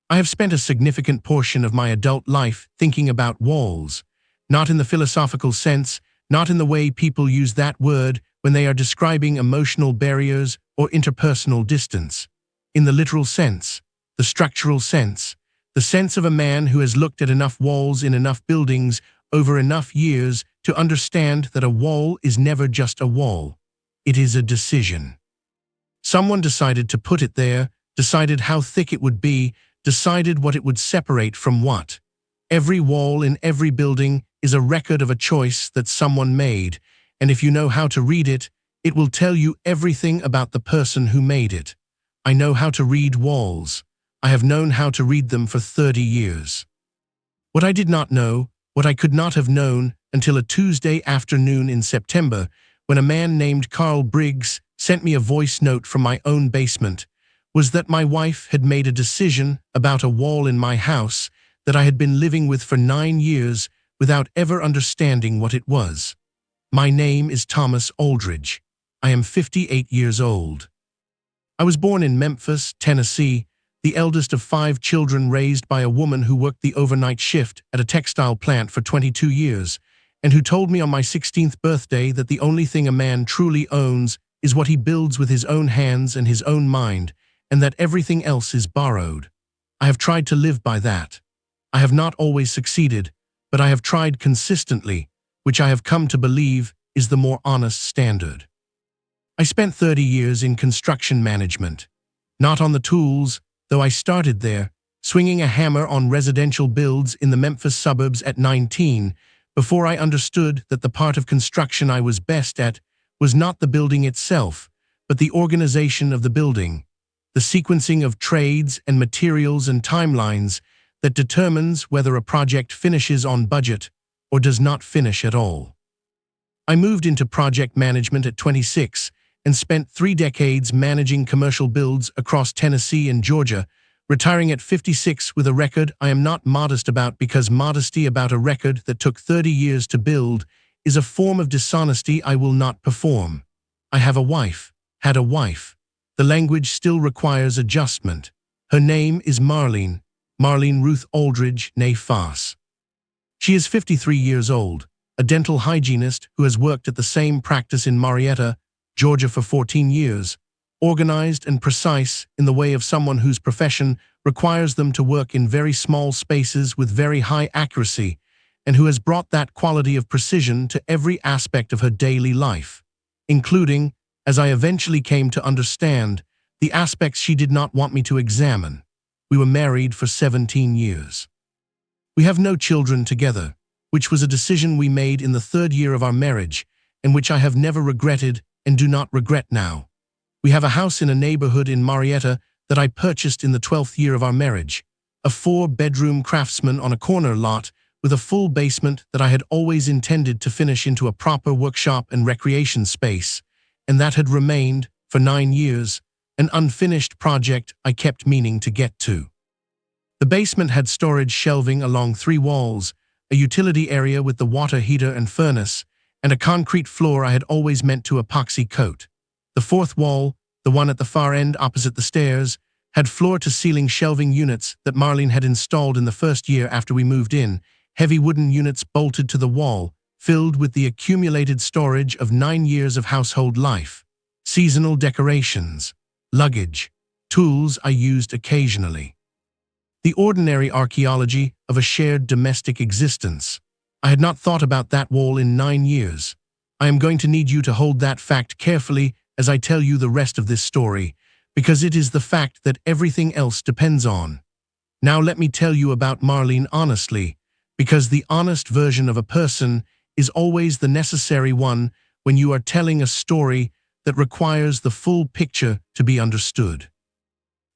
I have spent a significant portion of my adult life thinking about walls, not in the philosophical sense, not in the way people use that word when they are describing emotional barriers or interpersonal distance. In the literal sense, the structural sense, the sense of a man who has looked at enough walls in enough buildings over enough years to understand that a wall is never just a wall. It is a decision. Someone decided to put it there, decided how thick it would be, decided what it would separate from what. Every wall in every building is a record of a choice that someone made, and if you know how to read it, it will tell you everything about the person who made it. I know how to read walls. I have known how to read them for 30 years. What I did not know, what I could not have known until a Tuesday afternoon in September, when a man named Carl Briggs sent me a voice note from my own basement, was that my wife had made a decision about a wall in my house that I had been living with for 9 years without ever understanding what it was. My name is Thomas Aldridge. I am 58 years old. I was born in Memphis, Tennessee, the eldest of 5 children raised by a woman who worked the overnight shift at a textile plant for 22 years, and who told me on my 16th birthday that the only thing a man truly owns is what he builds with his own hands and his own mind, and that everything else is borrowed. I have tried to live by that. I have not always succeeded, but I have tried consistently, which I have come to believe is the more honest standard. I spent 30 years in construction management, not on the tools, though I started there, swinging a hammer on residential builds in the Memphis suburbs at 19, before I understood that the part of construction I was best at was not the building itself, but the organization of the building, the sequencing of trades and materials and timelines that determines whether a project finishes on budget or does not finish at all. I moved into project management at 26 and spent 3 decades managing commercial builds across Tennessee and Georgia, retiring at 56 with a record I am not modest about, because modesty about a record that took 30 years to build is a form of dishonesty I will not perform. I have a wife, had a wife. The language still requires adjustment. Her name is Marlene, Marlene Ruth Aldridge, née Foss. She is 53 years old, a dental hygienist who has worked at the same practice in Marietta, Georgia for 14 years, organized and precise in the way of someone whose profession requires them to work in very small spaces with very high accuracy, and who has brought that quality of precision to every aspect of her daily life, including, as I eventually came to understand, the aspects she did not want me to examine. We were married for 17 years. We have no children together, which was a decision we made in the 3rd year of our marriage, and which I have never regretted and do not regret now. We have a house in a neighborhood in Marietta that I purchased in the 12th year of our marriage, a 4-bedroom craftsman on a corner lot with a full basement that I had always intended to finish into a proper workshop and recreation space, and that had remained, for 9 years, an unfinished project I kept meaning to get to. The basement had storage shelving along 3 walls, a utility area with the water heater and furnace, and a concrete floor I had always meant to epoxy coat. The 4th wall, the one at the far end opposite the stairs, had floor-to-ceiling shelving units that Marlene had installed in the 1st year after we moved in, heavy wooden units bolted to the wall, filled with the accumulated storage of 9 years of household life, seasonal decorations, luggage, tools I used occasionally. The ordinary archaeology of a shared domestic existence. I had not thought about that wall in 9 years. I am going to need you to hold that fact carefully as I tell you the rest of this story, because it is the fact that everything else depends on. Now let me tell you about Marlene honestly, because the honest version of a person is always the necessary one when you are telling a story that requires the full picture to be understood.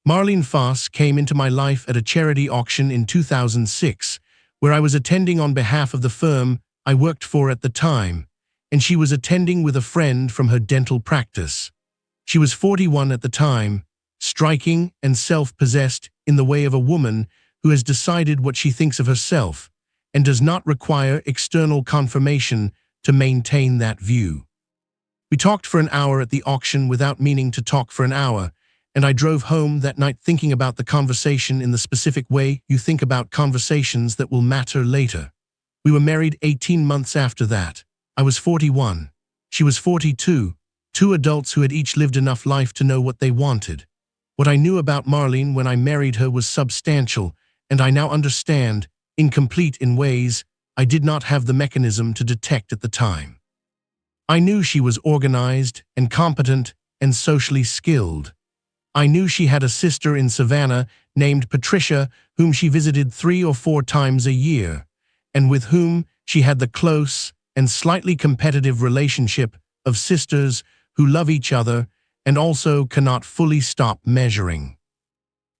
Marlene Foss came into my life at a charity auction in 2006, where I was attending on behalf of the firm I worked for at the time, and she was attending with a friend from her dental practice. She was 41 at the time, striking and self-possessed in the way of a woman who has decided what she thinks of herself and does not require external confirmation to maintain that view. We talked for an hour at the auction without meaning to talk for an hour, and I drove home that night thinking about the conversation in the specific way you think about conversations that will matter later. We were married 18 months after that. I was 41. She was 42. Two adults who had each lived enough life to know what they wanted. What I knew about Marlene when I married her was substantial, and I now understand, incomplete in ways I did not have the mechanism to detect at the time. I knew she was organized and competent and socially skilled. I knew she had a sister in Savannah named Patricia, whom she visited 3 or 4 times a year, and with whom she had the close and slightly competitive relationship of sisters who love each other and also cannot fully stop measuring.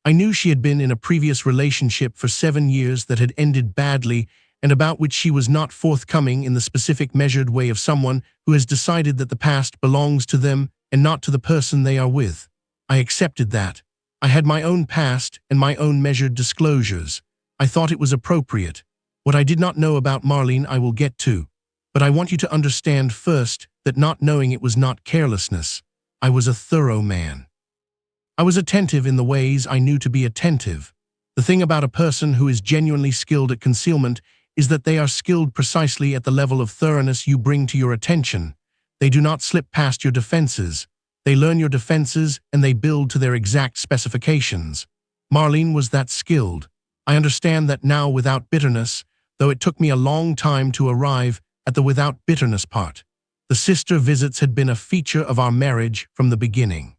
I knew she had been in a previous relationship for 7 years that had ended badly and about which she was not forthcoming in the specific measured way of someone who has decided that the past belongs to them and not to the person they are with. I accepted that. I had my own past and my own measured disclosures. I thought it was appropriate. What I did not know about Marlene I will get to. But I want you to understand first that not knowing it was not carelessness. I was a thorough man. I was attentive in the ways I knew to be attentive. The thing about a person who is genuinely skilled at concealment is that they are skilled precisely at the level of thoroughness you bring to your attention. They do not slip past your defenses. They learn your defenses and they build to their exact specifications. Marlene was that skilled. I understand that now without bitterness, though it took me a long time to arrive at the without bitterness part. The sister visits had been a feature of our marriage from the beginning.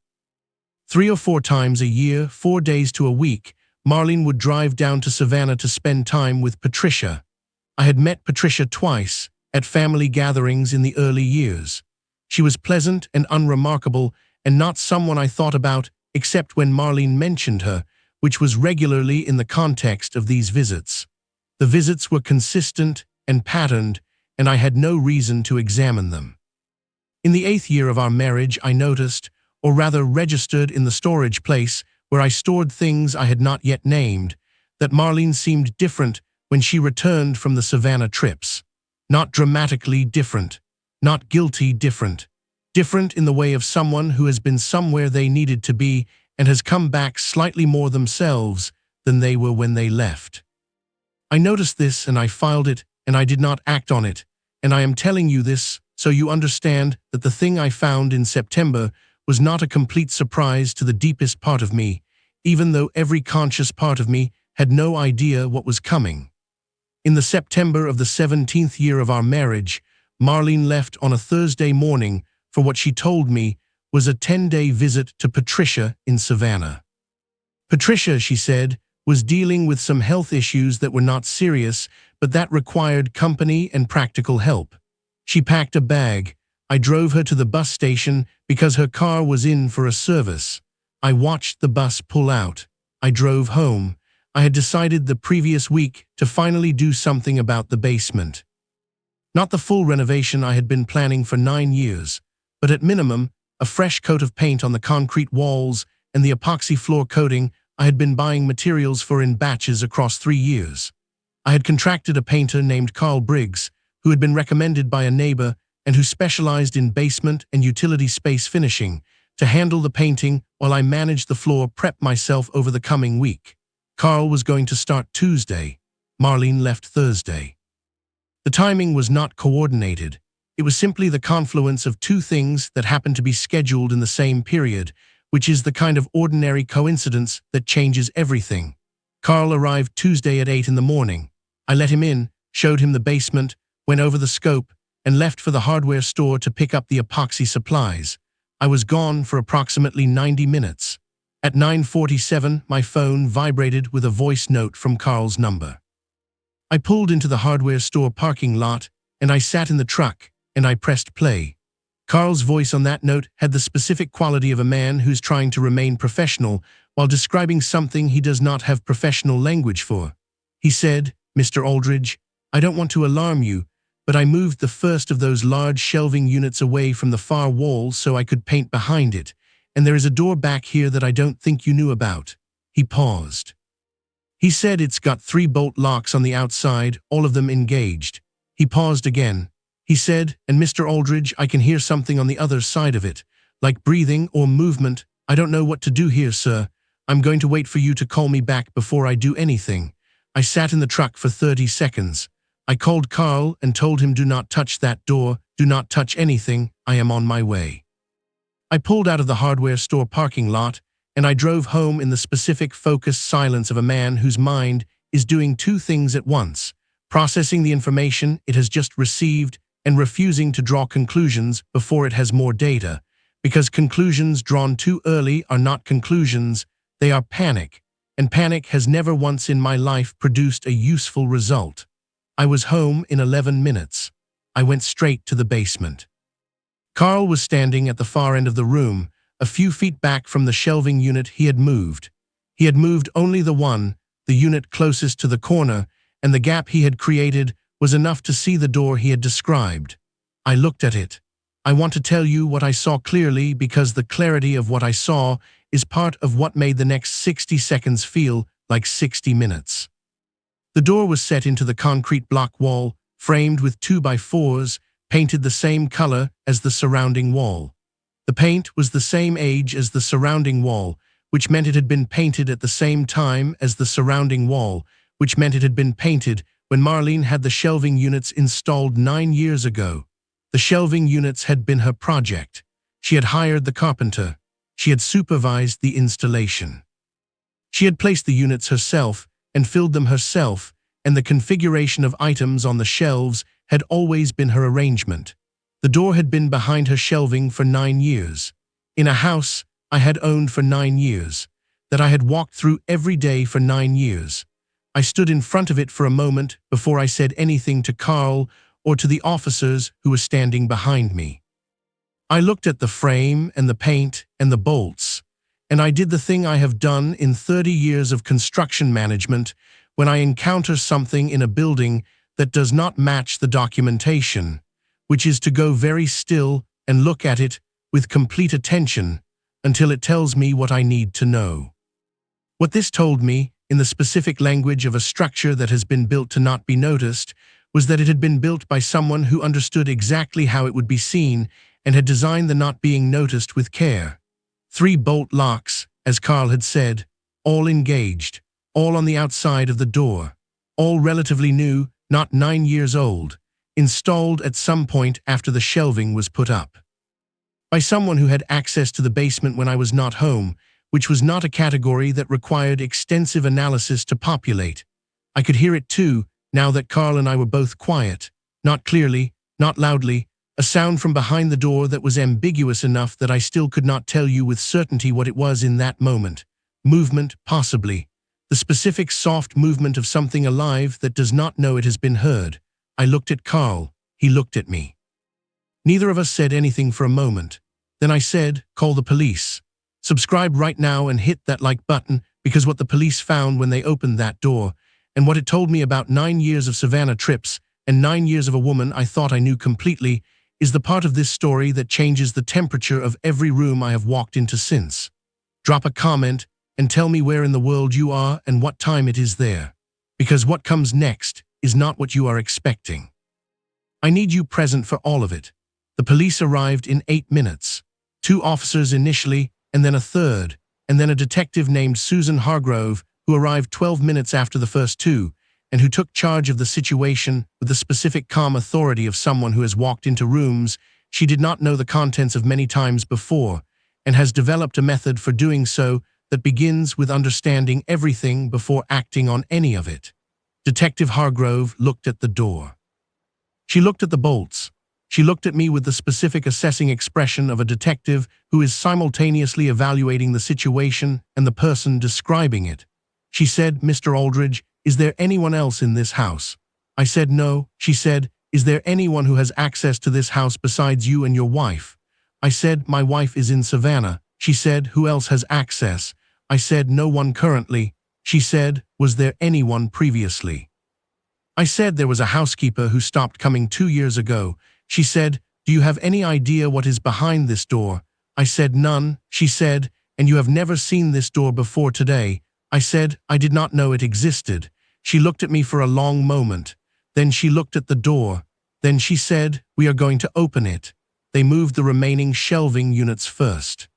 3 or 4 times a year, 4 days to a week, Marlene would drive down to Savannah to spend time with Patricia. I had met Patricia twice at family gatherings in the early years. She was pleasant and unremarkable and not someone I thought about except when Marlene mentioned her, which was regularly in the context of these visits. The visits were consistent and patterned, and I had no reason to examine them. In the 8th year of our marriage, I noticed, or rather registered in the storage place where I stored things I had not yet named, that Marlene seemed different when she returned from the Savannah trips. Not dramatically different, not guilty different. Different in the way of someone who has been somewhere they needed to be and has come back slightly more themselves than they were when they left. I noticed this and I filed it and I did not act on it, and I am telling you this so you understand that the thing I found in September was not a complete surprise to the deepest part of me, even though every conscious part of me had no idea what was coming. In the September of the 17th year of our marriage, Marlene left on a Thursday morning for what she told me was a 10-day visit to Patricia in Savannah. Patricia, she said, was dealing with some health issues that were not serious, but that required company and practical help. She packed a bag. I drove her to the bus station because her car was in for a service. I watched the bus pull out. I drove home. I had decided the previous week to finally do something about the basement. Not the full renovation I had been planning for 9 years, but at minimum, a fresh coat of paint on the concrete walls and the epoxy floor coating I had been buying materials for in batches across 3 years. I had contracted a painter named Carl Briggs, who had been recommended by a neighbor and who specialized in basement and utility space finishing, to handle the painting while I managed the floor prep myself over the coming week. Carl was going to start Tuesday. Marlene left Thursday. The timing was not coordinated. It was simply the confluence of 2 things that happened to be scheduled in the same period, which is the kind of ordinary coincidence that changes everything. Carl arrived Tuesday at 8 in the morning. I let him in, showed him the basement, went over the scope, and left for the hardware store to pick up the epoxy supplies. I was gone for approximately 90 minutes. At 9:47, my phone vibrated with a voice note from Carl's number. I pulled into the hardware store parking lot, and I sat in the truck, and I pressed play. Carl's voice on that note had the specific quality of a man who's trying to remain professional while describing something he does not have professional language for. He said, "Mr. Aldridge, I don't want to alarm you, but I moved the first of those large shelving units away from the far wall so I could paint behind it, and there is a door back here that I don't think you knew about." He paused. He said it's got 3 bolt locks on the outside, all of them engaged. He paused again. He said, "And Mr. Aldridge, I can hear something on the other side of it, like breathing or movement. I don't know what to do here, sir. I'm going to wait for you to call me back before I do anything. I sat in the truck for 30 seconds. I called Carl and told him do not touch that door, do not touch anything, I am on my way. I pulled out of the hardware store parking lot, and I drove home in the specific focused silence of a man whose mind is doing two things at once, processing the information it has just received and refusing to draw conclusions before it has more data, because conclusions drawn too early are not conclusions, they are panic, and panic has never once in my life produced a useful result. I was home in 11 minutes. I went straight to the basement. Carl was standing at the far end of the room, a few feet back from the shelving unit he had moved. He had moved only the unit closest to the corner, and the gap he had created was enough to see the door he had described. I looked at it. I want to tell you what I saw clearly because the clarity of what I saw is part of what made the next 60 seconds feel like 60 minutes. The door was set into the concrete block wall, framed with 2x4s, painted the same color as the surrounding wall. The paint was the same age as the surrounding wall, which meant it had been painted at the same time as the surrounding wall, which meant it had been painted when Marlene had the shelving units installed 9 years ago. The shelving units had been her project. She had hired the carpenter. She had supervised the installation. She had placed the units herself and filled them herself, and the configuration of items on the shelves had always been her arrangement. The door had been behind her shelving for 9 years. In a house I had owned for 9 years, that I had walked through every day for 9 years. I stood in front of it for a moment before I said anything to Carl or to the officers who were standing behind me. I looked at the frame and the paint and the bolts, and I did the thing I have done in 30 years of construction management when I encounter something in a building that does not match the documentation, which is to go very still and look at it with complete attention until it tells me what I need to know. What this told me, in the specific language of a structure that has been built to not be noticed, was that it had been built by someone who understood exactly how it would be seen and had designed the not being noticed with care. 3 bolt locks, as Carl had said, all engaged, all on the outside of the door, all relatively new, not 9 years old, installed at some point after the shelving was put up. By someone who had access to the basement when I was not home, which was not a category that required extensive analysis to populate. I could hear it too, now that Carl and I were both quiet, not clearly, not loudly, a sound from behind the door that was ambiguous enough that I still could not tell you with certainty what it was in that moment. Movement, possibly. The specific soft movement of something alive that does not know it has been heard. I looked at Carl. He looked at me. Neither of us said anything for a moment. Then I said, call the police. Subscribe right now and hit that like button, because what the police found when they opened that door, and what it told me about 9 years of Savannah trips and 9 years of a woman I thought I knew completely, is the part of this story that changes the temperature of every room I have walked into since. Drop a comment and tell me where in the world you are and what time it is there, because what comes next is not what you are expecting. I need you present for all of it. The police arrived in 8 minutes. 2 officers initially, and then a third, and then a detective named Susan Hargrove, who arrived 12 minutes after the first 2, and who took charge of the situation with the specific calm authority of someone who has walked into rooms she did not know the contents of many times before, and has developed a method for doing so that begins with understanding everything before acting on any of it. Detective Hargrove looked at the door. She looked at the bolts. She looked at me with the specific assessing expression of a detective who is simultaneously evaluating the situation and the person describing it. She said, Mr. Aldridge, is there anyone else in this house? I said no. She said, is there anyone who has access to this house besides you and your wife? I said, my wife is in Savannah. She said, who else has access? I said, no one currently. She said, was there anyone previously? I said there was a housekeeper who stopped coming 2 years ago. She said, do you have any idea what is behind this door? I said, none. She said, and you have never seen this door before today. I said, I did not know it existed. She looked at me for a long moment. Then she looked at the door. Then she said, we are going to open it. They moved the remaining shelving units first.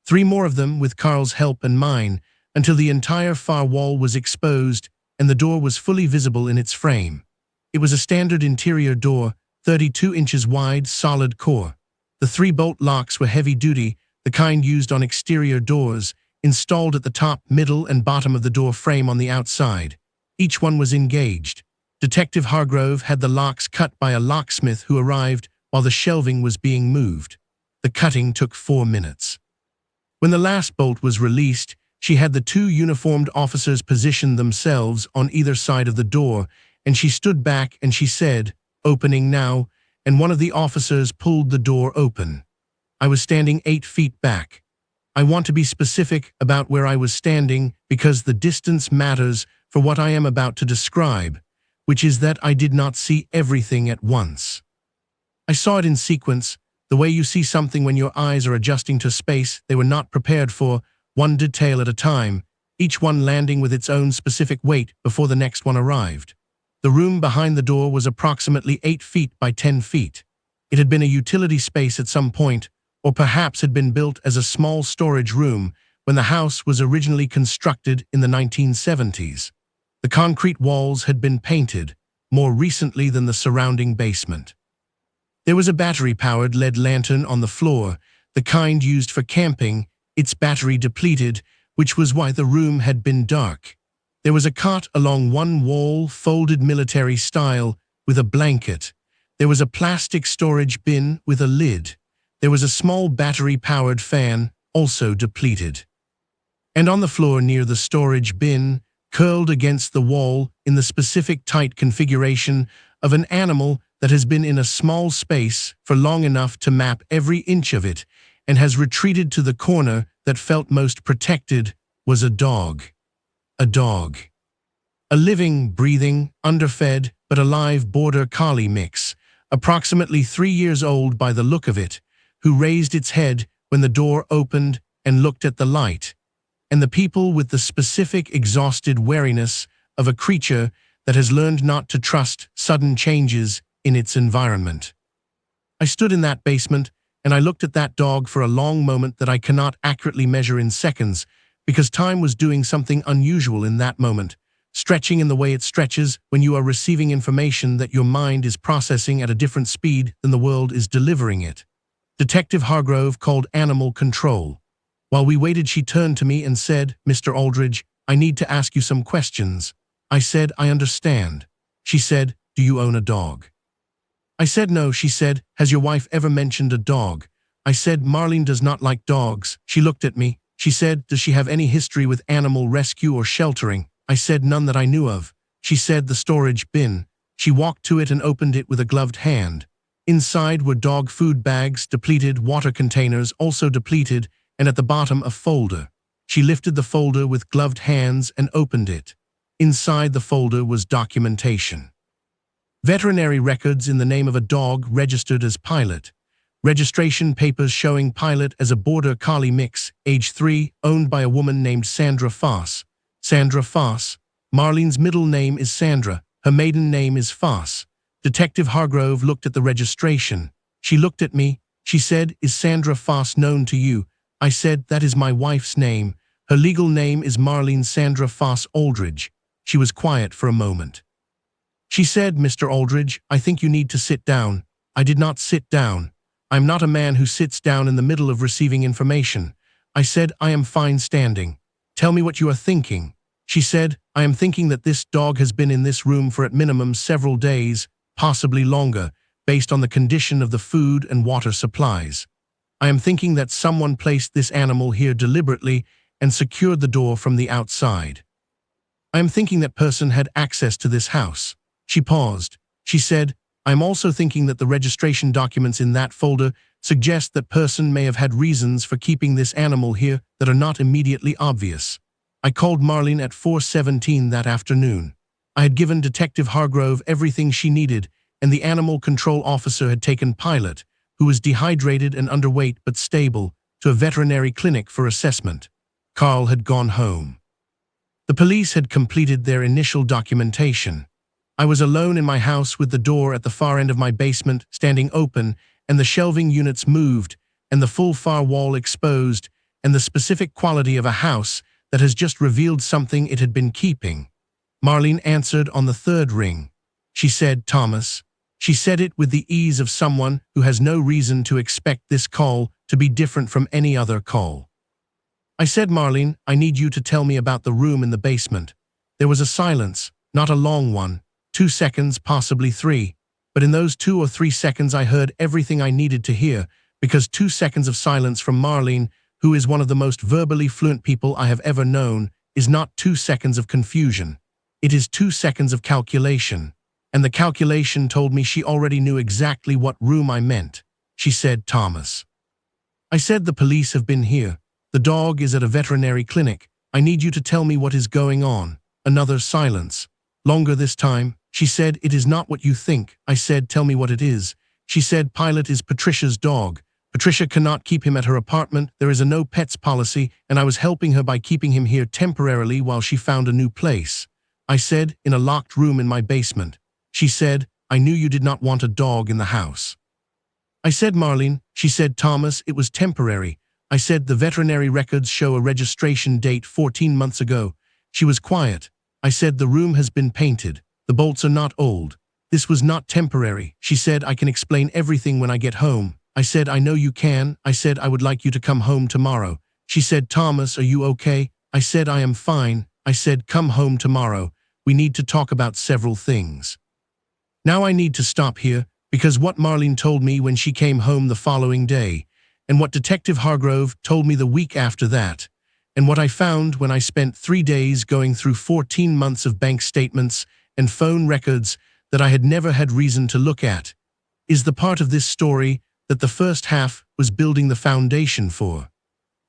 3 more of them with Carl's help and mine, until the entire far wall was exposed and the door was fully visible in its frame. It was a standard interior door, 32 inches wide, solid core. The 3 bolt locks were heavy-duty, the kind used on exterior doors, installed at the top, middle, and bottom of the door frame on the outside. Each one was engaged. Detective Hargrove had the locks cut by a locksmith who arrived while the shelving was being moved. The cutting took 4 minutes. When the last bolt was released, she had the 2 uniformed officers position themselves on either side of the door, and she stood back and she said, "Opening now," and one of the officers pulled the door open. I was standing 8 feet back. I want to be specific about where I was standing because the distance matters for what I am about to describe, which is that I did not see everything at once. I saw it in sequence, the way you see something when your eyes are adjusting to space they were not prepared for, one detail at a time, each one landing with its own specific weight before the next one arrived. The room behind the door was approximately 8 feet by 10 feet. It had been a utility space at some point, or perhaps had been built as a small storage room when the house was originally constructed in the 1970s. The concrete walls had been painted, more recently than the surrounding basement. There was a battery-powered LED lantern on the floor, the kind used for camping, its battery depleted, which was why the room had been dark. There was a cot along one wall, folded military style, with a blanket. There was a plastic storage bin with a lid. There was a small battery-powered fan, also depleted. And on the floor near the storage bin, curled against the wall in the specific tight configuration of an animal that has been in a small space for long enough to map every inch of it and has retreated to the corner that felt most protected, was a dog. A dog. A living, breathing, underfed, but alive border collie mix, approximately 3 years old by the look of it, who raised its head when the door opened and looked at the light, and the people with the specific exhausted wariness of a creature that has learned not to trust sudden changes in its environment. I stood in that basement, and I looked at that dog for a long moment that I cannot accurately measure in seconds, because time was doing something unusual in that moment, stretching in the way it stretches when you are receiving information that your mind is processing at a different speed than the world is delivering it. Detective Hargrove called animal control. While we waited, she turned to me and said, "Mr. Aldridge, I need to ask you some questions." I said, "I understand." She said, "Do you own a dog?" I said, "No." She said, "Has your wife ever mentioned a dog?" I said, "Marlene does not like dogs." She looked at me. She said, "Does she have any history with animal rescue or sheltering?" I said, "None that I knew of." She said, "The storage bin." She walked to it and opened it with a gloved hand. Inside were dog food bags, depleted, water containers, also depleted, and at the bottom a folder. She lifted the folder with gloved hands and opened it. Inside the folder was documentation. Veterinary records in the name of a dog registered as Pilot. Registration papers showing Pilot as a border collie mix, age 3, owned by a woman named Sandra Foss. Sandra Foss. Marlene's middle name is Sandra. Her maiden name is Foss. Detective Hargrove looked at the registration. She looked at me. She said, "Is Sandra Foss known to you?" I said, "That is my wife's name. Her legal name is Marlene Sandra Foss Aldridge." She was quiet for a moment. She said, "Mr. Aldridge, I think you need to sit down." I did not sit down. I'm not a man who sits down in the middle of receiving information. I said, "I am fine standing." "Tell me what you are thinking." She said, "I am thinking that this dog has been in this room for at minimum several days, possibly longer, based on the condition of the food and water supplies. I am thinking that someone placed this animal here deliberately and secured the door from the outside. I am thinking that person had access to this house." She paused. She said, "I am also thinking that the registration documents in that folder suggest that person may have had reasons for keeping this animal here that are not immediately obvious." I called Marlene at 4:17 that afternoon. I had given Detective Hargrove everything she needed, and the animal control officer had taken Pilot, who was dehydrated and underweight but stable, to a veterinary clinic for assessment. Carl had gone home. The police had completed their initial documentation. I was alone in my house with the door at the far end of my basement standing open, and the shelving units moved, and the full far wall exposed, and the specific quality of a house that has just revealed something it had been keeping. Marlene answered on the third ring. She said, "Thomas." She said it with the ease of someone who has no reason to expect this call to be different from any other call. I said, "Marlene, I need you to tell me about the room in the basement." There was a silence, not a long one, 2 seconds, possibly 3. But in those 2 or 3 seconds I heard everything I needed to hear, because 2 seconds of silence from Marlene, who is one of the most verbally fluent people I have ever known, is not 2 seconds of confusion. It is 2 seconds of calculation. And the calculation told me she already knew exactly what room I meant. She said, "Thomas." I said, "The police have been here. The dog is at a veterinary clinic. I need you to tell me what is going on." Another silence. Longer this time. She said, "It is not what you think." I said, "Tell me what it is." She said, "Pilot is Patricia's dog. Patricia cannot keep him at her apartment. There is a no pets policy, and I was helping her by keeping him here temporarily while she found a new place." I said, "In a locked room in my basement." She said, "I knew you did not want a dog in the house." I said, "Marlene." She said, "Thomas, it was temporary." I said, "The veterinary records show a registration date 14 months ago." She was quiet. I said, "The room has been painted. The bolts are not old. This was not temporary." She said, "I can explain everything when I get home." I said, "I know you can." I said, "I would like you to come home tomorrow." She said, "Thomas, are you okay?" I said, "I am fine." I said, "Come home tomorrow. We need to talk about several things." Now I need to stop here, because what Marlene told me when she came home the following day, and what Detective Hargrove told me the week after that, and what I found when I spent 3 days going through 14 months of bank statements and phone records that I had never had reason to look at, is the part of this story that the first half was building the foundation for.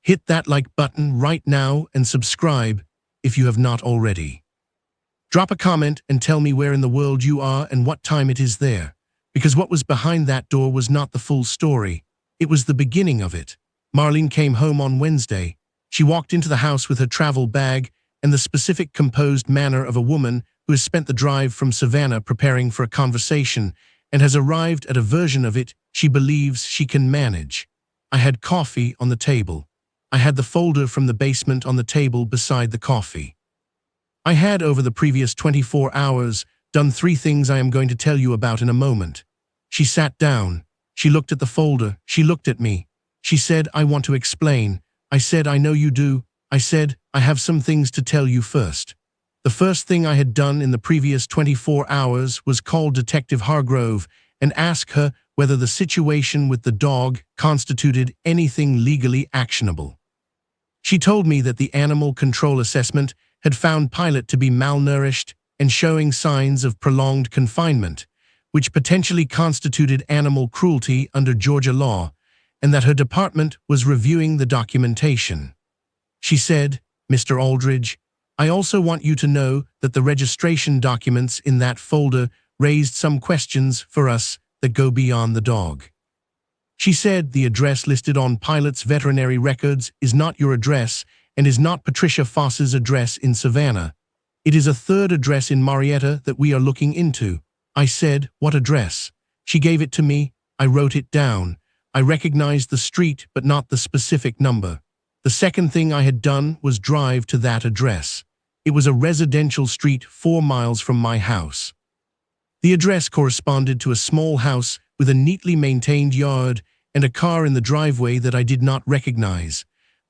Hit that like button right now and subscribe if you have not already. Drop a comment and tell me where in the world you are and what time it is there, because what was behind that door was not the full story. It was the beginning of it. Marlene came home on Wednesday. She walked into the house with her travel bag and the specific composed manner of a woman who has spent the drive from Savannah preparing for a conversation and has arrived at a version of it she believes she can manage. I had coffee on the table. I had the folder from the basement on the table beside the coffee. I had, over the previous 24 hours, done 3 things I am going to tell you about in a moment. She sat down. She looked at the folder. She looked at me. She said, "I want to explain." I said, "I know you do." I said, "I have some things to tell you first." The first thing I had done in the previous 24 hours was call Detective Hargrove and ask her whether the situation with the dog constituted anything legally actionable. She told me that the animal control assessment had found Pilot to be malnourished and showing signs of prolonged confinement, which potentially constituted animal cruelty under Georgia law, and that her department was reviewing the documentation. She said, "Mr. Aldridge, I also want you to know that the registration documents in that folder raised some questions for us that go beyond the dog." She said, "The address listed on Pilot's veterinary records is not your address and is not Patricia Foss's address in Savannah. It is a third address in Marietta that we are looking into." I said, "What address?" She gave it to me. I wrote it down. I recognized the street but not the specific number. The second thing I had done was drive to that address. It was a residential street 4 miles from my house. The address corresponded to a small house with a neatly maintained yard and a car in the driveway that I did not recognize.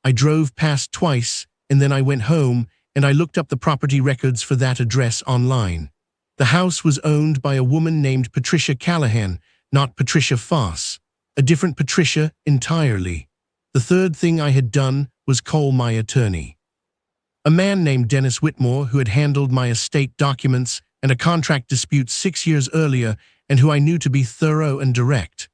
I drove past twice, and then I went home, and I looked up the property records for that address online. The house was owned by a woman named Patricia Callahan, not Patricia Foss. A different Patricia entirely. The third thing I had done was call my attorney. A man named Dennis Whitmore, who had handled my estate documents and a contract dispute 6 years earlier and who I knew to be thorough and direct.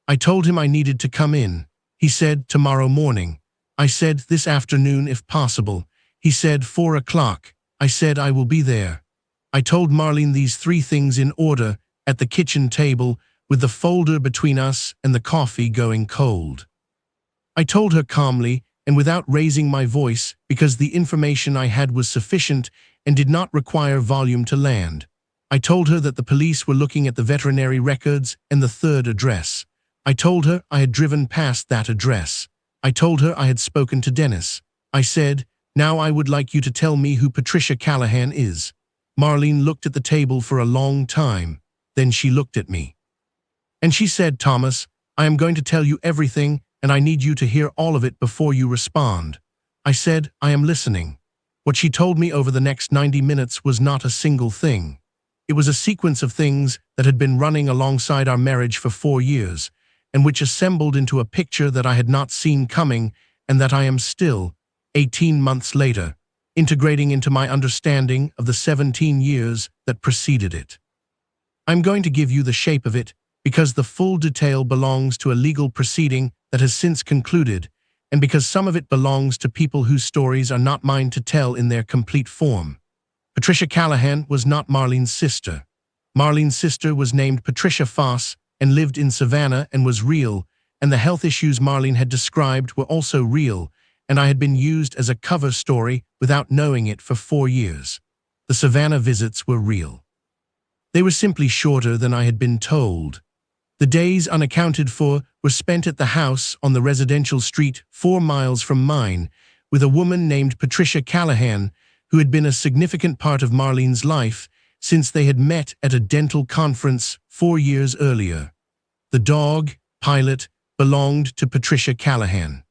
I told him I needed to come in. He said, "Tomorrow morning." I said, "This afternoon if possible." He said, 4 o'clock. I said, "I will be there." I told Marlene these 3 things in order at the kitchen table with the folder between us and the coffee going cold. I told her calmly and without raising my voice because the information I had was sufficient and did not require volume to land. I told her that the police were looking at the veterinary records and the third address. I told her I had driven past that address. I told her I had spoken to Dennis. I said, "Now I would like you to tell me who Patricia Callahan is." Marlene looked at the table for a long time. Then she looked at me. And she said, "Thomas, I am going to tell you everything, and I need you to hear all of it before you respond." I said, "I am listening." What she told me over the next 90 minutes was not a single thing. It was a sequence of things that had been running alongside our marriage for 4 years, and which assembled into a picture that I had not seen coming, and that I am still, 18 months later, integrating into my understanding of the 17 years that preceded it. I'm going to give you the shape of it, because the full detail belongs to a legal proceeding that has since concluded, and because some of it belongs to people whose stories are not mine to tell in their complete form. Patricia Callahan was not Marlene's sister. Marlene's sister was named Patricia Foss and lived in Savannah and was real, and the health issues Marlene had described were also real, and I had been used as a cover story without knowing it for 4 years. The Savannah visits were real. They were simply shorter than I had been told. The days unaccounted for were spent at the house on the residential street 4 miles from mine, with a woman named Patricia Callahan, who had been a significant part of Marlene's life since they had met at a dental conference 4 years earlier. The dog, Pilot, belonged to Patricia Callahan.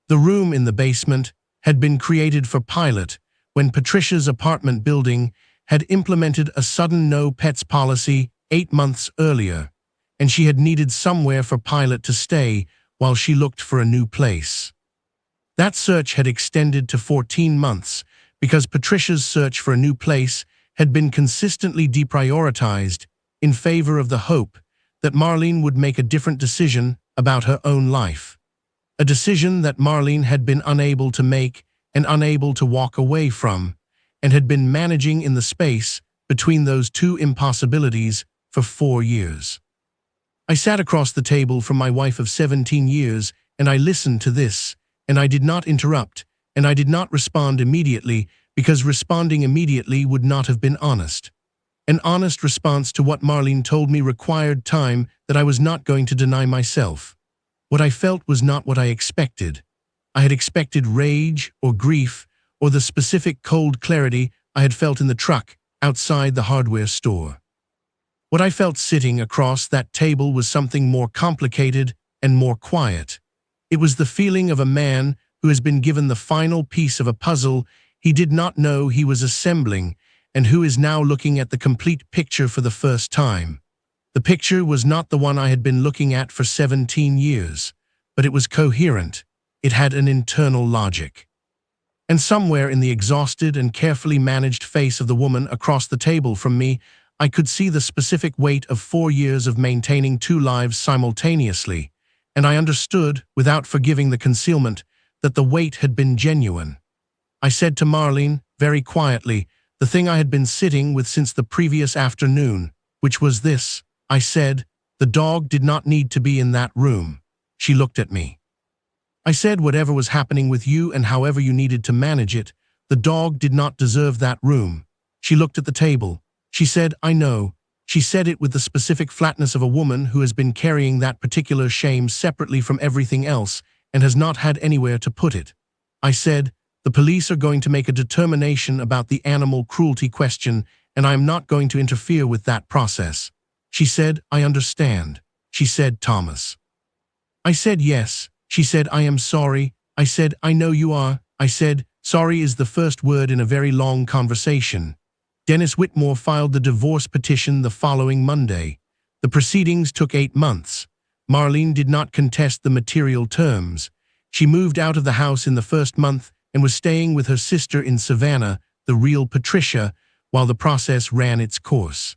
The room in the basement had been created for Pilot when Patricia's apartment building had implemented a sudden no pets policy 8 months earlier, and she had needed somewhere for Pilot to stay while she looked for a new place. That search had extended to 14 months because Patricia's search for a new place had been consistently deprioritized in favor of the hope that Marlene would make a different decision about her own life. A decision that Marlene had been unable to make and unable to walk away from, and had been managing in the space between those two impossibilities for 4 years. I sat across the table from my wife of 17 years, and I listened to this, and I did not interrupt, and I did not respond immediately, because responding immediately would not have been honest. An honest response to what Marlene told me required time that I was not going to deny myself. What I felt was not what I expected. I had expected rage or grief or the specific cold clarity I had felt in the truck outside the hardware store. What I felt sitting across that table was something more complicated and more quiet. It was the feeling of a man who has been given the final piece of a puzzle he did not know he was assembling, and who is now looking at the complete picture for the first time. The picture was not the one I had been looking at for 17 years, but it was coherent. It had an internal logic. And somewhere in the exhausted and carefully managed face of the woman across the table from me, I could see the specific weight of 4 years of maintaining 2 lives simultaneously, and I understood, without forgiving the concealment, that the weight had been genuine. I said to Marlene, very quietly, the thing I had been sitting with since the previous afternoon, which was this. I said, "The dog did not need to be in that room." She looked at me. I said, "Whatever was happening with you and however you needed to manage it, the dog did not deserve that room." She looked at the table. She said, "I know." She said it with the specific flatness of a woman who has been carrying that particular shame separately from everything else and has not had anywhere to put it. I said, "The police are going to make a determination about the animal cruelty question, and I am not going to interfere with that process." She said, "I understand." She said, "Thomas." I said, "Yes." She said, "I am sorry." I said, "I know you are." I said, "Sorry is the first word in a very long conversation." Dennis Whitmore filed the divorce petition the following Monday. The proceedings took 8 months. Marlene did not contest the material terms. She moved out of the house in the first month and was staying with her sister in Savannah, the real Patricia, while the process ran its course.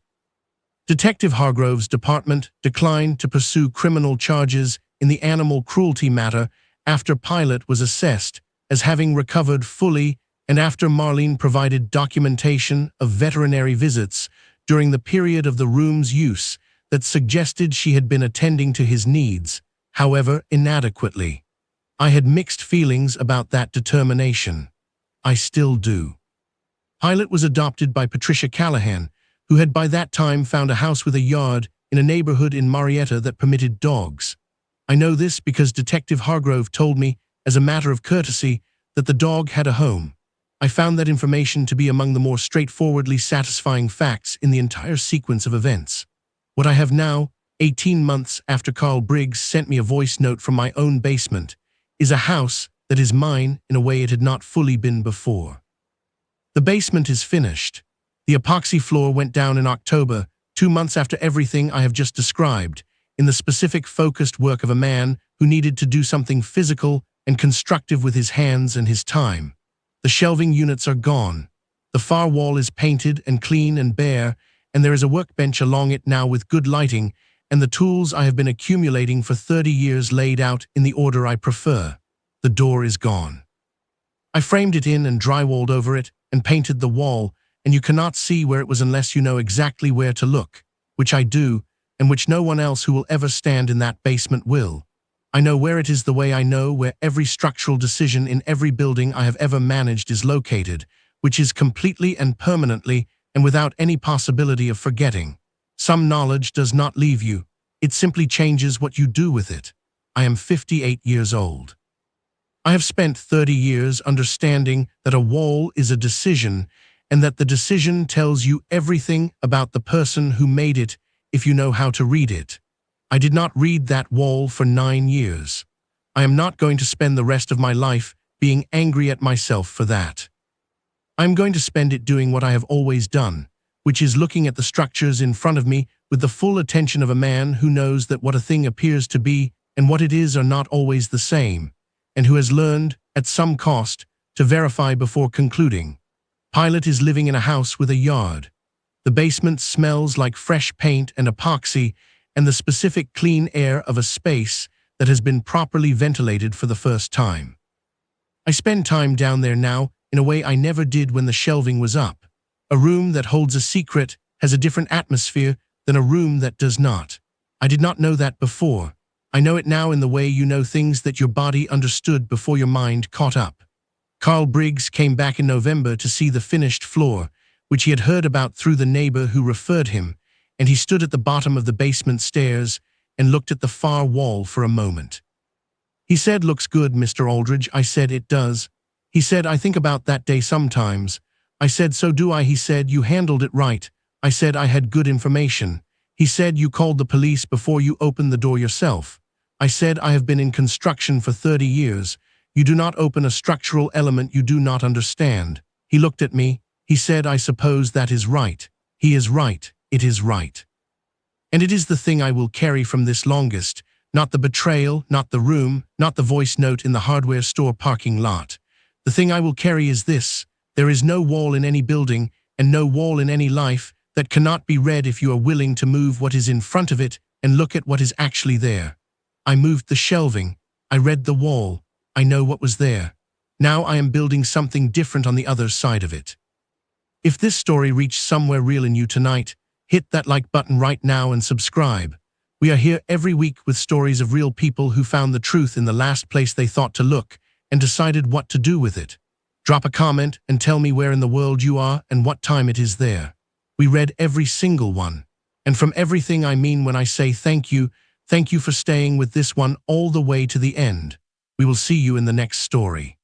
Detective Hargrove's department declined to pursue criminal charges in the animal cruelty matter after Pilot was assessed as having recovered fully and after Marlene provided documentation of veterinary visits during the period of the room's use that suggested she had been attending to his needs, however inadequately. I had mixed feelings about that determination. I still do. Pilot was adopted by Patricia Callahan, who had by that time found a house with a yard in a neighborhood in Marietta that permitted dogs. I know this because Detective Hargrove told me, as a matter of courtesy, that the dog had a home. I found that information to be among the more straightforwardly satisfying facts in the entire sequence of events. What I have now, 18 months after Carl Briggs sent me a voice note from my own basement, is a house that is mine in a way it had not fully been before. The basement is finished. The epoxy floor went down in October, 2 months after everything I have just described, in the specific focused work of a man who needed to do something physical and constructive with his hands and his time. The shelving units are gone. The far wall is painted and clean and bare, and there is a workbench along it now with good lighting, and the tools I have been accumulating for 30 years laid out in the order I prefer. The door is gone. I framed it in and drywalled over it and painted the wall, and you cannot see where it was unless you know exactly where to look, which I do, and which no one else who will ever stand in that basement will. I know where it is the way I know where every structural decision in every building I have ever managed is located, which is completely and permanently and without any possibility of forgetting. Some knowledge does not leave you. It simply changes what you do with it. I am 58 years old. I have spent 30 years understanding that a wall is a decision and that the decision tells you everything about the person who made it if you know how to read it. I did not read that wall for 9 years. I am not going to spend the rest of my life being angry at myself for that. I am going to spend it doing what I have always done, which is looking at the structures in front of me with the full attention of a man who knows that what a thing appears to be and what it is are not always the same, and who has learned, at some cost, to verify before concluding. Pilot is living in a house with a yard. The basement smells like fresh paint and epoxy and the specific clean air of a space that has been properly ventilated for the first time. I spend time down there now in a way I never did when the shelving was up. A room that holds a secret has a different atmosphere than a room that does not. I did not know that before. I know it now in the way you know things that your body understood before your mind caught up. Carl Briggs came back in November to see the finished floor, which he had heard about through the neighbor who referred him, and he stood at the bottom of the basement stairs and looked at the far wall for a moment. He said, "Looks good, Mr. Aldridge." I said, "It does." He said, "I think about that day sometimes." I said, "So do I." He said, "You handled it right." I said, "I had good information." He said, "You called the police before you opened the door yourself." I said, "I have been in construction for 30 years. You do not open a structural element you do not understand." He looked at me. He said, "I suppose that is right." He is right. It is right. And it is the thing I will carry from this longest, not the betrayal, not the room, not the voice note in the hardware store parking lot. The thing I will carry is this: there is no wall in any building and no wall in any life that cannot be read if you are willing to move what is in front of it and look at what is actually there. I moved the shelving. I read the wall. I know what was there. Now I am building something different on the other side of it. If this story reached somewhere real in you tonight, hit that like button right now and subscribe. We are here every week with stories of real people who found the truth in the last place they thought to look and decided what to do with it. Drop a comment and tell me where in the world you are and what time it is there. We read every single one. And from everything I mean when I say thank you for staying with this one all the way to the end. We will see you in the next story.